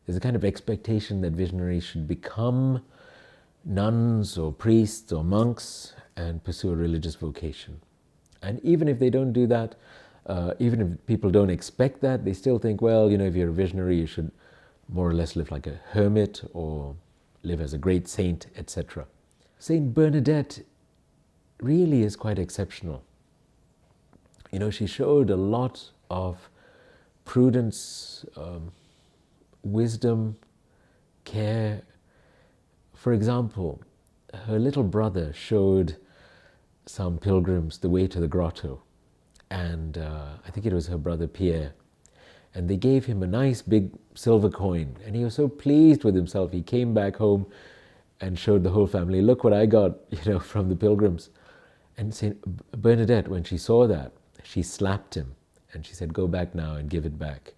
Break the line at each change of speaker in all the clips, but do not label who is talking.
There's a kind of expectation that visionaries should become nuns or priests or monks and pursue a religious vocation. And even if they don't do that, even if people don't expect that, they still think, well, if you're a visionary, you should more or less live like a hermit or live as a great saint, etc. Saint Bernadette really is quite exceptional. She showed a lot of prudence, wisdom, care. For example, her little brother showed some pilgrims the way to the grotto, and I think it was her brother Pierre, and they gave him a nice big silver coin, and he was so pleased with himself. He came back home and showed the whole family, look what I got, from the pilgrims. And Saint Bernadette, when she saw that, she slapped him and she said, go back now and give it back.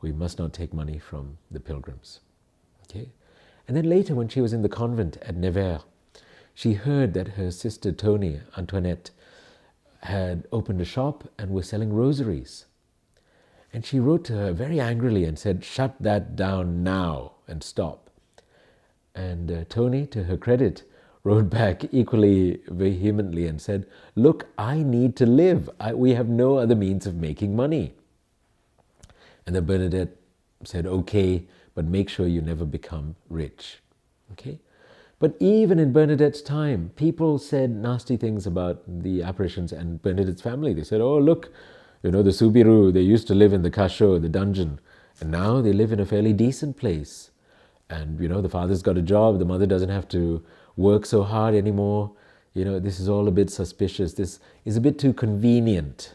We must not take money from the pilgrims. Okay? And then later, when she was in the convent at Nevers, she heard that her sister Tony, Antoinette, had opened a shop and was selling rosaries. And she wrote to her very angrily and said, shut that down now and stop. And Tony, to her credit, wrote back equally vehemently and said, look, I need to live. We have no other means of making money. And then Bernadette said, okay, but make sure you never become rich. Okay? But even in Bernadette's time, people said nasty things about the apparitions and Bernadette's family. They said, oh, look, the Subiru, they used to live in the cachot, the dungeon, and now they live in a fairly decent place. And, the father's got a job, the mother doesn't have to work so hard anymore. This is all a bit suspicious. This is a bit too convenient.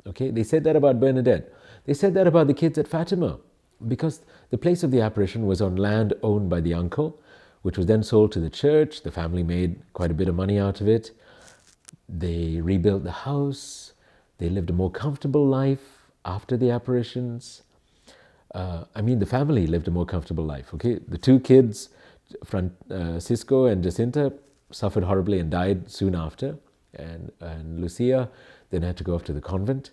Okay, they said that about Bernadette. They said that about the kids at Fatima, because the place of the apparition was on land owned by the uncle, which was then sold to the church. The family made quite a bit of money out of it. They rebuilt the house. They lived a more comfortable life after the apparitions. The family lived a more comfortable life. Okay, the two kids, Francisco and Jacinta, suffered horribly and died soon after, and Lucia then had to go off to the convent.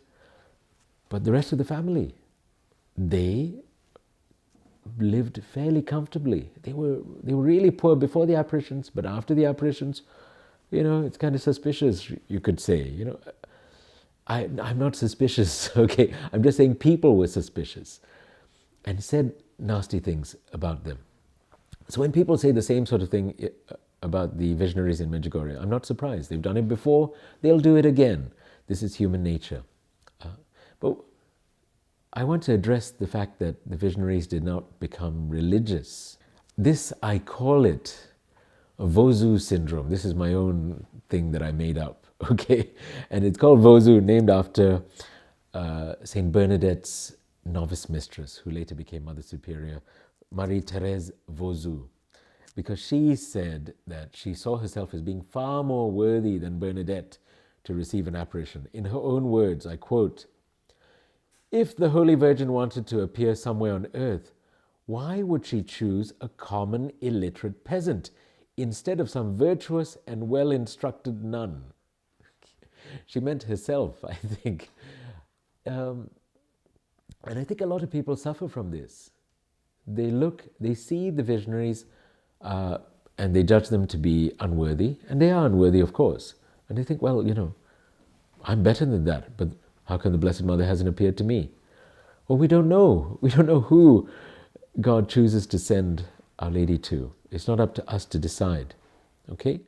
But the rest of the family, they lived fairly comfortably. They were really poor before the apparitions, but after the apparitions, it's kind of suspicious, you could say. I'm not suspicious, okay? I'm just saying people were suspicious and said nasty things about them. So when people say the same sort of thing about the visionaries in Medjugorje, I'm not surprised. They've done it before, they'll do it again. This is human nature. But I want to address the fact that the visionaries did not become religious. This, I call it Vozu syndrome. This is my own thing that I made up, okay? And it's called Vozu, named after Saint Bernadette's novice mistress, who later became Mother Superior, Marie-Thérèse Vozu, because she said that she saw herself as being far more worthy than Bernadette to receive an apparition. In her own words, I quote, "If the Holy Virgin wanted to appear somewhere on earth, why would she choose a common illiterate peasant instead of some virtuous and well-instructed nun?" She meant herself, I think. And I think a lot of people suffer from this. They see the visionaries and they judge them to be unworthy, and they are unworthy, of course. And they think, well, I'm better than that, but how come the Blessed Mother hasn't appeared to me? Well, we don't know. We don't know who God chooses to send Our Lady to. It's not up to us to decide, okay?